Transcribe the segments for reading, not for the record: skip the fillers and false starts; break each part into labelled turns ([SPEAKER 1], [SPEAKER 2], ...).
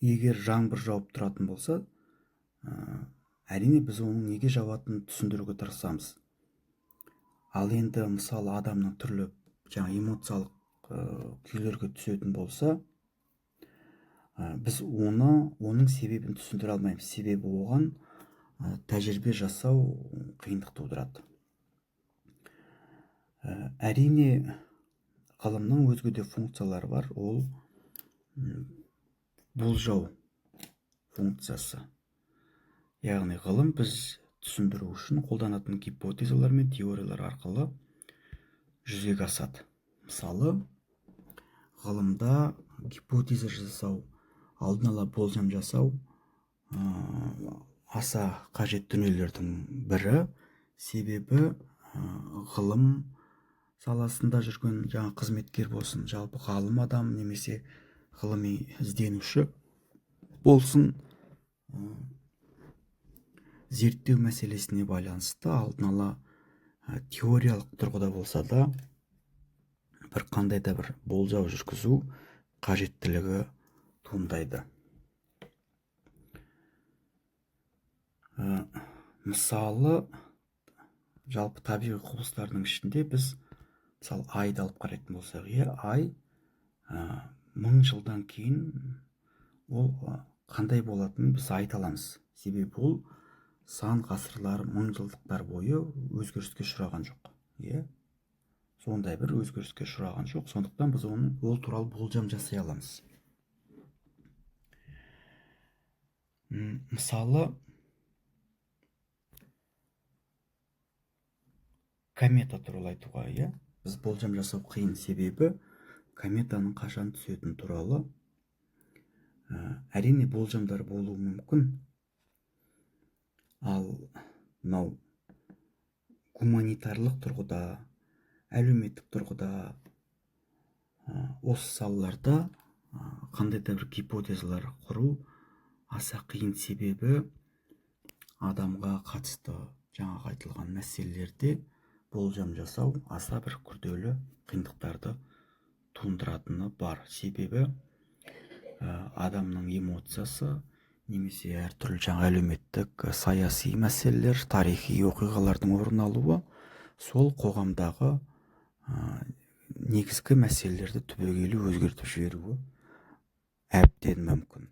[SPEAKER 1] егер жаңбыр жауып тұратын болса, әрине біз оның неге жауатынын түсіндіруге тырысамыз. Ал енді мысалы адамның түрлі эмоциялық күйлерге түсетін болса, біз оның себебін түсіндіре алмаймыз. Себебі оған тәжірибе жасау қиындық тудырады. Әрине ғылымның өзге де функциялары бар. Ол болжау функциясы. Яғни ғылым біз түсіндіру үшін қолданатын гипотезалар мен теориялар арқылы жүзеге асады. Мысалы, ғылымда гипотеза жасау, алдын ала болжам жасау аса қажет дүниелердің бірі. Себебі ғылым саласында жүрген қызметкер болсын, жалпы ғалым адам немесе ғылыми ізденуші болсын, зерттеу мәселесіне байланысты алдын ала теориялық тұрғыда болса да бір қандай да бір болжау жүргізу қажеттілігі туындайды. Мысалы, жалпы табиғи құбылыстардың ішінде біз мысалы айды алып қарайтын болсақ, ай 1000 жылдан кейін ол қандай болатынын біз айта аламыз. Себебі ол сан ғасырлар, 1000 жылдықтар бойы өзгеріске ұшыраған жоқ. Сондай бір өзгеріске ұшыраған жоқ. Сондықтан біз ол туралы болжам жасай аламыз. Мысалы, комета туралы айтуға, біз болжам жасау қиын. Себебі кометаның қашан түсетіні туралы әрине болжамдар болуы мүмкін. Ал гуманитарлық тұрғыда, әлеуметтік тұрғыда осы салаларда қандай да бір гипотезалар құру аса қиын. Себебі адамға қатысты жаңағы айтылған мәселелерде болжам жасау аса бір күрделі қиындықтарды туындыратыны бар. Себебі адамның эмоциясы немесе әртүрлі әлеуметтік, саяси мәселелер, тарихи оқиғалардың орын алуы сол қоғамдағы негізгі мәселелерді түбегейлі өзгертіп жіберуі әбден мүмкін.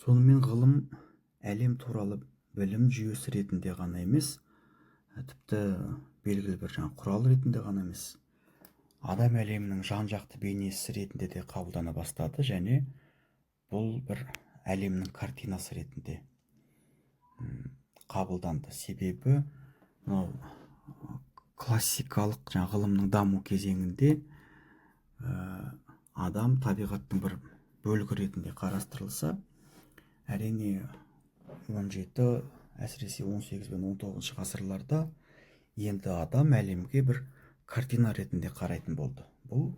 [SPEAKER 1] Сонымен ғылым әлем туралы білім жүйесі ретінде ғана емес, тіпті белгілі бір құрал ретінде ғана емес, адам әлемінің жан-жақты бейнесі ретінде де қабылдана бастады, және бұл бір әлемнің картинасы ретінде қабылданды. Себебі классикалық ғылымның даму кезеңінде адам табиғаттың бір бөлігі ретінде қарастырылса, әрине 17, әсіресе 18 пен 19 ғасырларда енді адам әлемге бір картина ретінде қарайтын болды. Бұл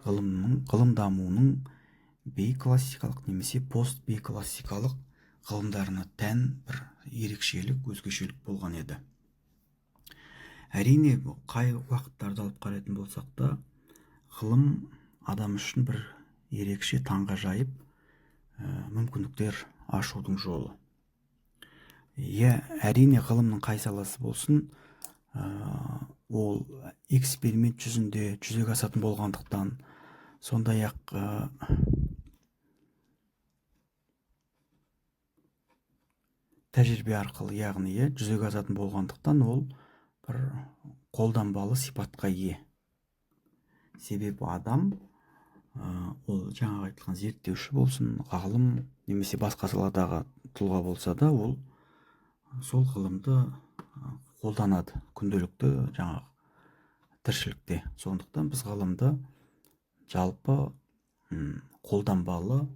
[SPEAKER 1] ғылым дамуының бейклассикалық немесе постбейклассикалық ғылымдарына тән бір ерекшелік, өзгешелік болған еді. Әрине, қай уақыттарды алып қарайтын болсақ та, ғылым адам үшін бір ерекше, таңғажайып мүмкіндіктер ашудың жолы. Әрине, ғылымның қай саласы болсын, ол эксперимент жүзінде жүзеге асатын болғандықтан, сондай-ақ тәжірибе арқылы, яғни жүзеге асатын болғандықтан, ол бір қолданбалы сипатқа ие. Себебі адам ол жаңағы айтылған зерттеуші болсын, ғалым немесе басқа саладағы тұлға болса да, ол сол ғылымды қолданады күнделікті тіршілікте. Сондықтан біз ғылымды жалпы қолданбалы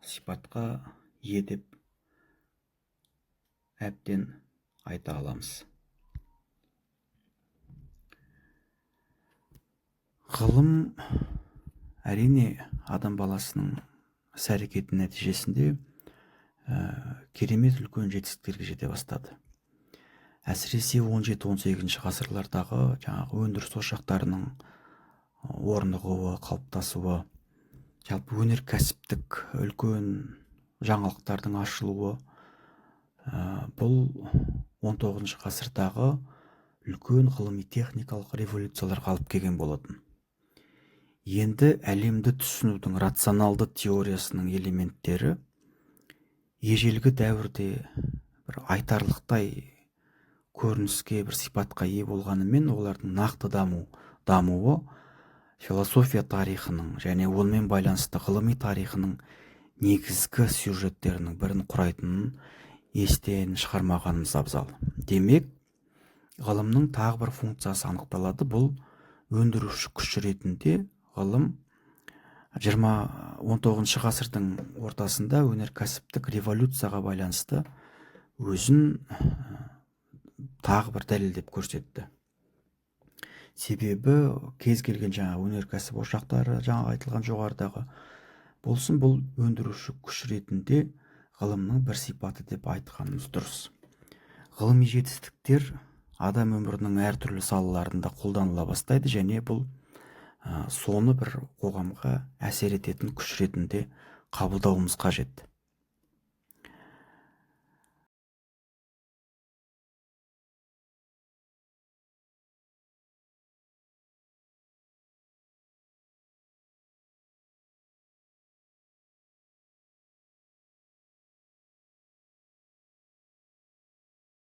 [SPEAKER 1] сипатқа ие деп әбден айта аламыз. Ғылым әрине адам баласының іс-әрекеті нәтижесінде керемет үлкен жетістіктерге жете бастады. Әсіресе 17-18 ғасырлардағы өндіріс ошақтарының орнығуы, қалыптасуы, жалпы өнеркәсіптік үлкен жаңалықтардың ашылуы, бұл 19 ғасырдағы үлкен ғылыми техникалық революцияларға алып келген болатын. Енді әлемді түсінудің рационалды теориясының элементтері ежелгі дәуірде бір айтарлықтай көрініске, бір сипатқа ие болғанымен, олардың нақты дамуы философия тарихының және онымен байланысты ғылыми тарихының негізгі сюжеттерінің бірін құрайтынын естен шығармағанымыз абзал. Демек, ғылымның тағы бір функциясы анықталады. Бұл өндіруші күш ретінде ғылым 19 ғасырдың ортасында өнеркәсіптік революцияға байланысты өзін тағы бір дәлелдеп көрсетті. Себебі кез келген өнеркәсіп ошақтары, жаңа айтылған жоғарыдағы болсын, бұл өндіруші күш ретінде ғылымның бір сипаты деп айтқанымыз дұрыс. Ғылыми жетістіктер адам өмірінің әртүрлі салаларында қолданыла бастайды, және бұл соны бір қоғамға әсер ететін күш ретінде қабылдауымыз қажет.